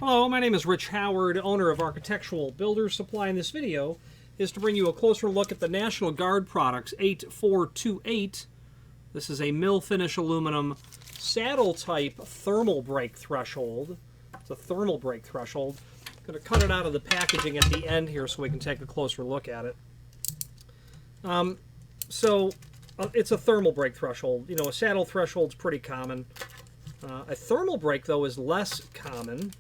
Hello, my name is Rich Howard, owner of Architectural Builders Supply. In this video is to bring you a closer look at the National Guard Products 8428. This is a mill finish aluminum saddle type thermal break threshold. It's a thermal break threshold. I'm going to cut it out of the packaging at the end here so we can take a closer look at it. It's a thermal break threshold. You know, a saddle threshold's pretty common. A thermal break, though, is less common.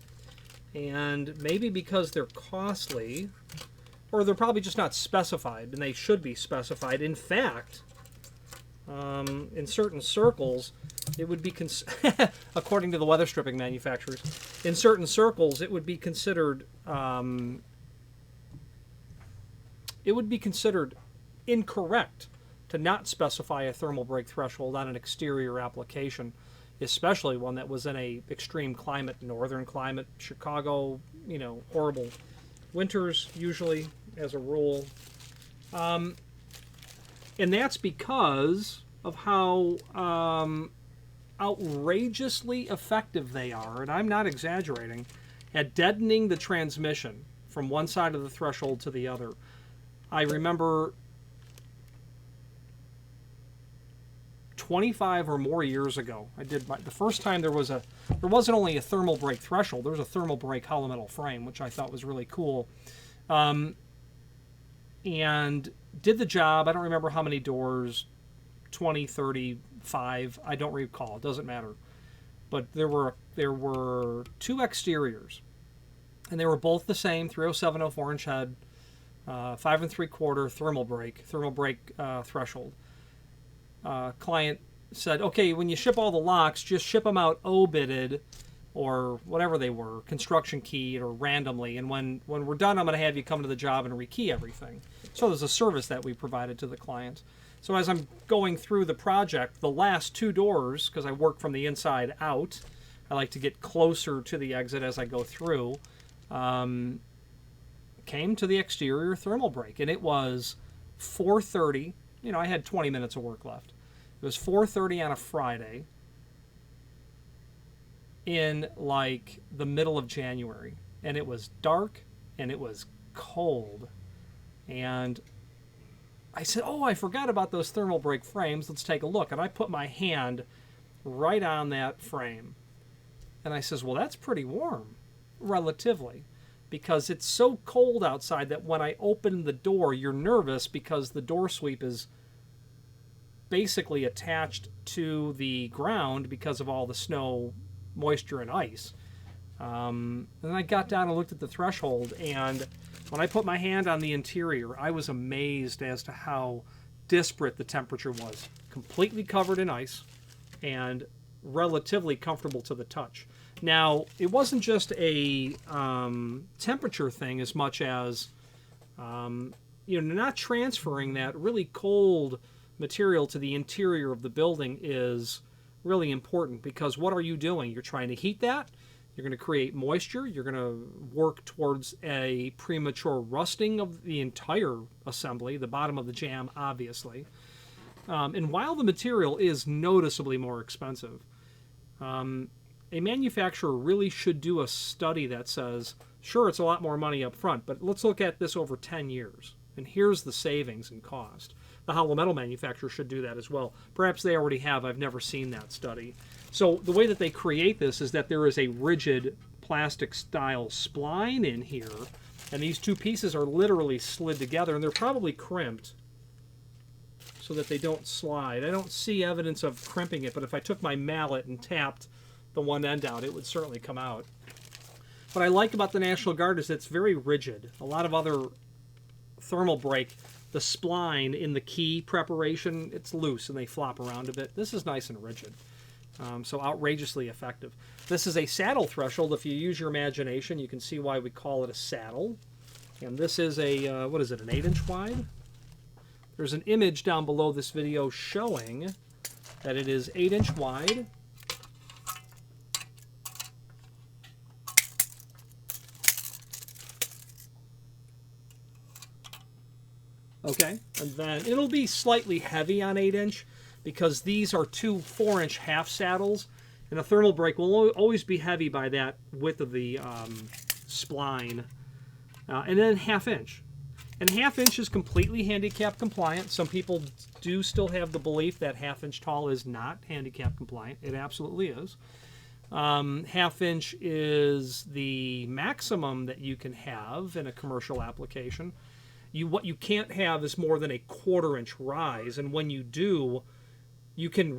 And maybe because they're costly, or they're probably just not specified, and they should be specified. In fact, in certain circles, it would be, according to the weather stripping manufacturers, in certain circles, it would be considered incorrect to not specify a thermal break threshold on an exterior application, especially one that was in a extreme climate, northern climate, Chicago, you know, horrible winters usually as a rule. And that's because of how outrageously effective they are, and I'm not exaggerating, at deadening the transmission from one side of the threshold to the other. I remember 25 or more years ago, the first time there wasn't only a thermal break threshold, there was a thermal break hollow metal frame, which I thought was really cool. And did the job. I don't remember how many doors, 20, 35, I don't recall, it doesn't matter. But there were two exteriors, and they were both the same, 307/04 inch head, 5 3/4 thermal break threshold. Client said, okay, when you ship all the locks, just ship them out O-bitted or whatever they were, construction keyed or randomly, and when we're done, I'm going to have you come to the job and rekey everything. So there's a service that we provided to the client. So as I'm going through the project, the last two doors, because I work from the inside out, I like to get closer to the exit as I go through, came to the exterior thermal break, and it was 4:30. You know, I had 20 minutes of work left. It was 4:30 on a Friday in like the middle of January, and it was dark and it was cold. And I said, oh, I forgot about those thermal break frames. Let's take a look. And I put my hand right on that frame. And I says, well, that's pretty warm, relatively, because it's so cold outside that when I open the door, you're nervous because the door sweep is basically attached to the ground because of all the snow, moisture, and ice. And I got down and looked at the threshold, and when I put my hand on the interior, I was amazed as to how disparate the temperature was. Completely covered in ice and relatively comfortable to the touch. Now, it wasn't just a temperature thing as much as not transferring that really cold material to the interior of the building is really important, because what are you doing? You're trying to heat that. You're going to create moisture. You're going to work towards a premature rusting of the entire assembly, the bottom of the jam, obviously. And while the material is noticeably more expensive, a manufacturer really should do a study that says, sure, it's a lot more money up front, but let's look at this over 10 years. And here's the savings in cost. The hollow metal manufacturer should do that as well. Perhaps they already have. I've never seen that study. So the way that they create this is that there is a rigid plastic style spline in here, and these two pieces are literally slid together, and they're probably crimped so that they don't slide. I don't see evidence of crimping it, but if I took my mallet and tapped the one end out, it would certainly come out. What I like about the National Guard is it's very rigid. A lot of other thermal break, the spline in the key preparation, it's loose and they flop around a bit. This is nice and rigid, so outrageously effective. This is a saddle threshold. If you use your imagination, you can see why we call it a saddle. And this is a, what is it, an 8-inch wide? There's an image down below this video showing that it is 8-inch wide. Okay, and then it'll be slightly heavy on 8-inch because these are two 4-inch half saddles, And a thermal brake will always be heavy by that width of the spline. And then 1/2 inch. And 1/2 inch is completely handicap compliant. Some people do still have the belief that 1/2 inch tall is not handicap compliant. It absolutely is. 1/2 inch is the maximum that you can have in a commercial application. What you can't have is more than a 1/4 inch rise, and when you do, you can't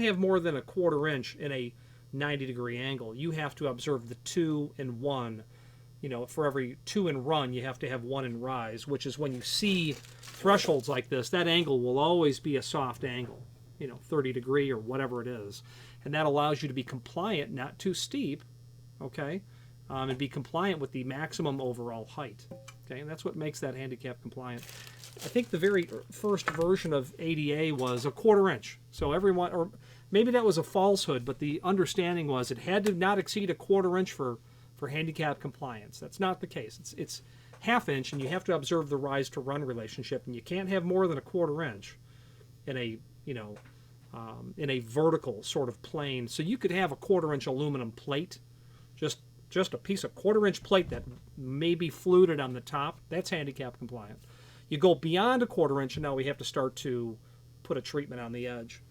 have more than a 1/4 inch in a 90-degree angle. You have to observe the 2 and 1. For every 2 in run, you have to have 1 in rise, which is when you see thresholds like this, that angle will always be a soft angle, 30-degree or whatever it is. And that allows you to be compliant, not too steep, okay, and be compliant with the maximum overall height. Okay, and that's what makes that handicap compliant. I think the very first version of ADA was a 1/4 inch. So everyone, or maybe that was a falsehood, but the understanding was it had to not exceed a 1/4 inch for handicap compliance. That's not the case. It's 1/2 inch, and you have to observe the rise to run relationship, and you can't have more than a 1/4 inch in a in a vertical sort of plane. So you could have a 1/4 inch aluminum plate, just a piece of 1/4 inch plate that may be fluted on the top. That's handicap compliant. You go beyond a 1/4 inch, and now we have to start to put a treatment on the edge.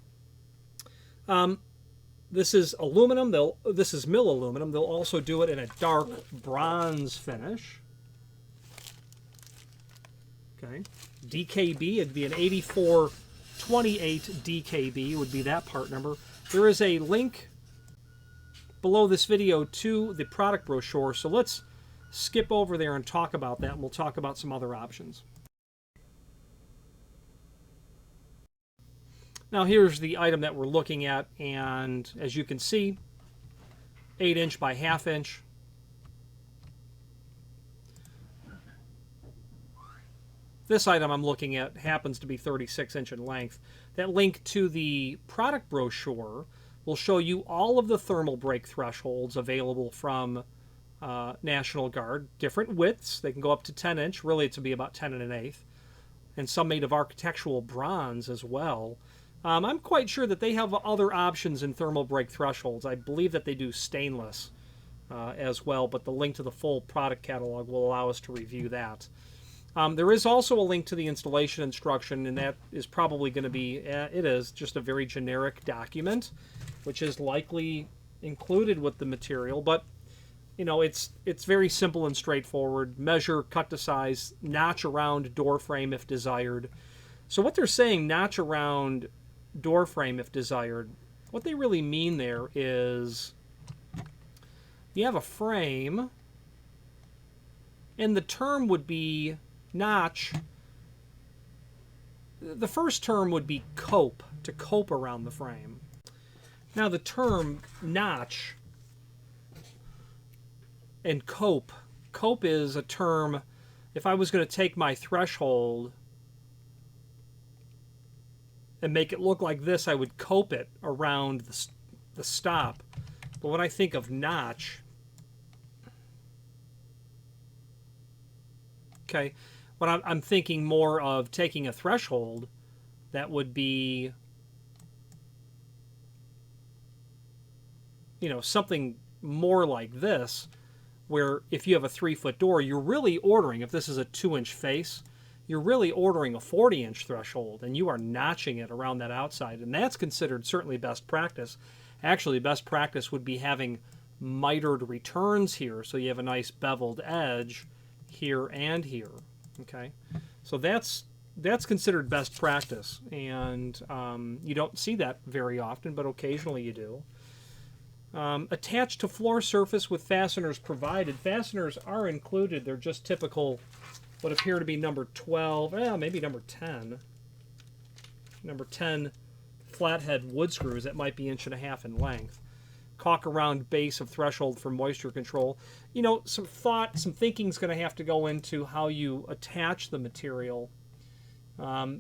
This is aluminum. This is mill aluminum. They'll also do it in a dark bronze finish. Okay, DKB, it'd be an 8428 DKB would be that part number. There is a link below this video to the product brochure, so let's skip over there and talk about that, and we'll talk about some other options. Now here's the item that we're looking at, and as you can see, 8 inch by 1/2 inch. This item I'm looking at happens to be 36 inch in length. That link to the product brochure will show you all of the thermal brake thresholds available from National Guard. Different widths. They can go up to 10 inch. Really, it's to be about 10 1/8. And some made of architectural bronze as well. I'm quite sure that they have other options in thermal brake thresholds. I believe that they do stainless as well, but the link to the full product catalog will allow us to review that. There is also a link to the installation instruction, and that is probably going to be, it is just a very generic document, which is likely included with the material, but it's very simple and straightforward. Measure, cut to size, notch around door frame if desired. So what they're saying, notch around door frame if desired, what they really mean there is you have a frame, and the term would be notch. The first term would be cope, to cope around the frame. Now the term notch and cope is a term, if I was going to take my threshold and make it look like this, I would cope it around the stop. But when I think of notch, okay, when I'm thinking more of taking a threshold that would be, something more like this, where if you have a 3-foot door, you're really ordering, if this is a 2-inch face, you're really ordering a 40-inch threshold, and you are notching it around that outside, and that's considered certainly best practice. Actually, best practice would be having mitered returns here, so you have a nice beveled edge here and here. Okay, so that's considered best practice, and you don't see that very often, but occasionally you do. Attached to floor surface with fasteners provided. Fasteners are included. They're just typical, what appear to be number 12, maybe number 10. Number 10 flathead wood screws that might be 1.5 inches in length. Caulk around base of threshold for moisture control. Some thinking is going to have to go into how you attach the material,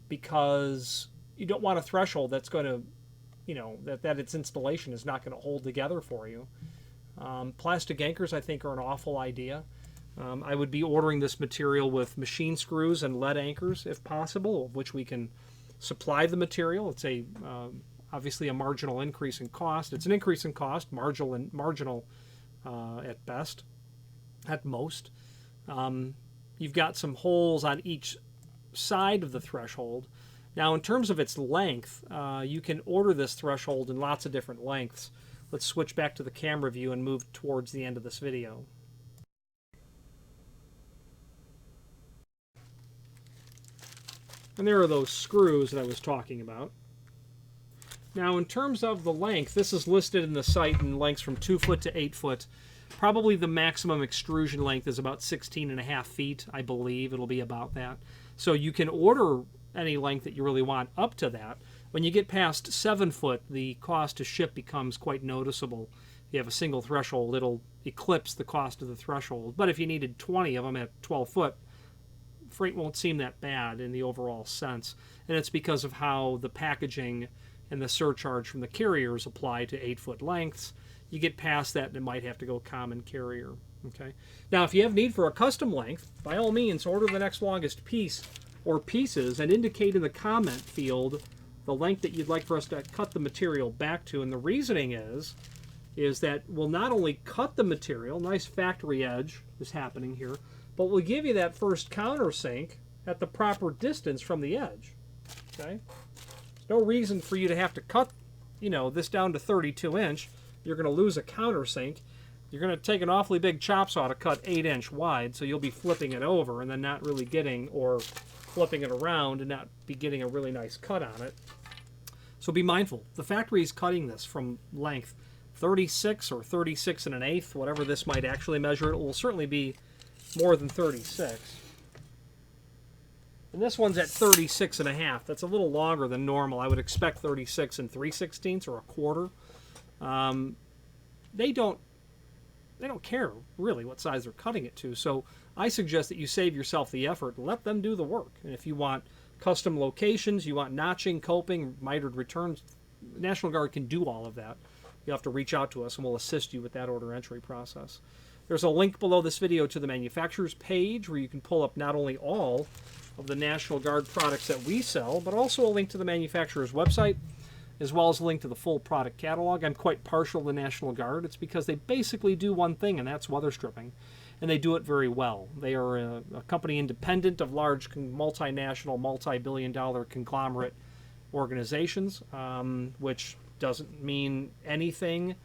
because you don't want a threshold that's going to, that its installation is not going to hold together for you. Plastic anchors, I think, are an awful idea. I would be ordering this material with machine screws and lead anchors, if possible, of which we can supply the material. It's obviously a marginal increase in cost. It's an increase in cost, marginal at best, at most. You've got some holes on each side of the threshold. Now, in terms of its length, you can order this threshold in lots of different lengths. Let's switch back to the camera view and move towards the end of this video. And there are those screws that I was talking about. Now, in terms of the length, this is listed in the site in lengths from 2 foot to 8 foot. Probably the maximum extrusion length is about 16.5 feet, I believe. It'll be about that. So you can order any length that you really want up to that. When you get past 7 foot, the cost to ship becomes quite noticeable. If you have a single threshold, it'll eclipse the cost of the threshold. But if you needed 20 of them at 12 foot, freight won't seem that bad in the overall sense. And it's because of how the packaging and the surcharge from the carriers apply to 8 foot lengths. You get past that and it might have to go common carrier. Okay. Now, if you have need for a custom length, by all means, order the next longest piece or pieces and indicate in the comment field the length that you'd like for us to cut the material back to. And the reasoning is that we'll not only cut the material, nice factory edge is happening here, but we'll give you that first countersink at the proper distance from the edge. Okay? There's no reason for you to have to cut, this down to 32 inch. You're going to lose a countersink. You're going to take an awfully big chop saw to cut 8 inch wide, so you'll be flipping it over and then not really getting, or flipping it around and not be getting a really nice cut on it. So be mindful. The factory is cutting this from length 36 or 36 and an eighth, whatever this might actually measure. It will certainly be more than 36. And this one's at 36 and a half. That's a little longer than normal. I would expect 36 and 3/16 or a quarter. They don't care really what size they're cutting it to. So I suggest that you save yourself the effort and let them do the work. And if you want custom locations, you want notching, coping, mitered returns, National Guard can do all of that. You'll have to reach out to us and we'll assist you with that order entry process. There's a link below this video to the manufacturer's page where you can pull up not only all of the National Guard products that we sell, but also a link to the manufacturer's website, as well as a link to the full product catalog. I'm quite partial to National Guard. It's because they basically do one thing, and that's weather stripping. And they do it very well. They are a company independent of large multinational, multi-billion-dollar conglomerate organizations, which doesn't mean anything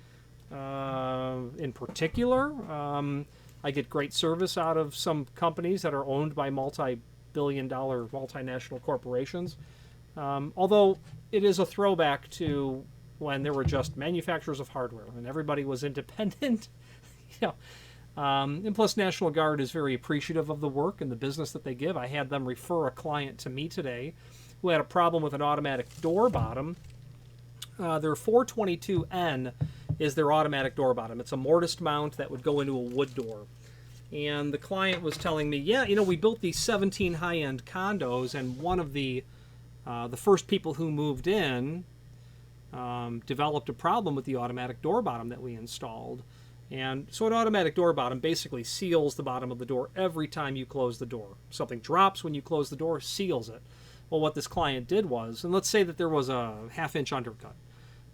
in particular. I get great service out of some companies that are owned by multi-billion-dollar, multinational corporations. Although it is a throwback to when there were just manufacturers of hardware and everybody was independent. And plus, National Guard is very appreciative of the work and the business that they give. I had them refer a client to me today who had a problem with an automatic door bottom. Their 422N is their automatic door bottom. It's a mortised mount that would go into a wood door. And the client was telling me, we built these 17 high-end condos, and one of the first people who moved in developed a problem with the automatic door bottom that we installed. And so an automatic door bottom basically seals the bottom of the door every time you close the door. Something drops when you close the door, seals it. Well, what this client did was, and let's say that there was a half-inch undercut.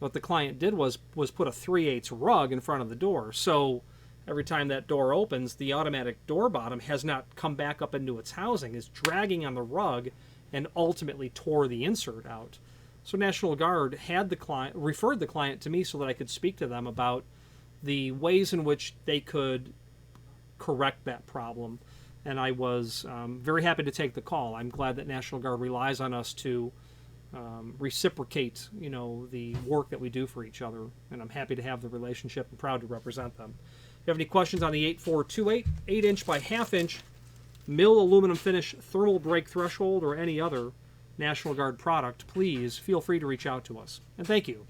What the client did was put a 3/8 rug in front of the door. So every time that door opens, the automatic door bottom has not come back up into its housing, is dragging on the rug, and ultimately tore the insert out. So National Guard referred the client to me so that I could speak to them about the ways in which they could correct that problem. And I was very happy to take the call. I'm glad that National Guard relies on us to reciprocate, the work that we do for each other. And I'm happy to have the relationship and proud to represent them. If you have any questions on the 8428, 8-inch by half-inch mill aluminum finish thermal break threshold or any other National Guard product, please feel free to reach out to us. And thank you.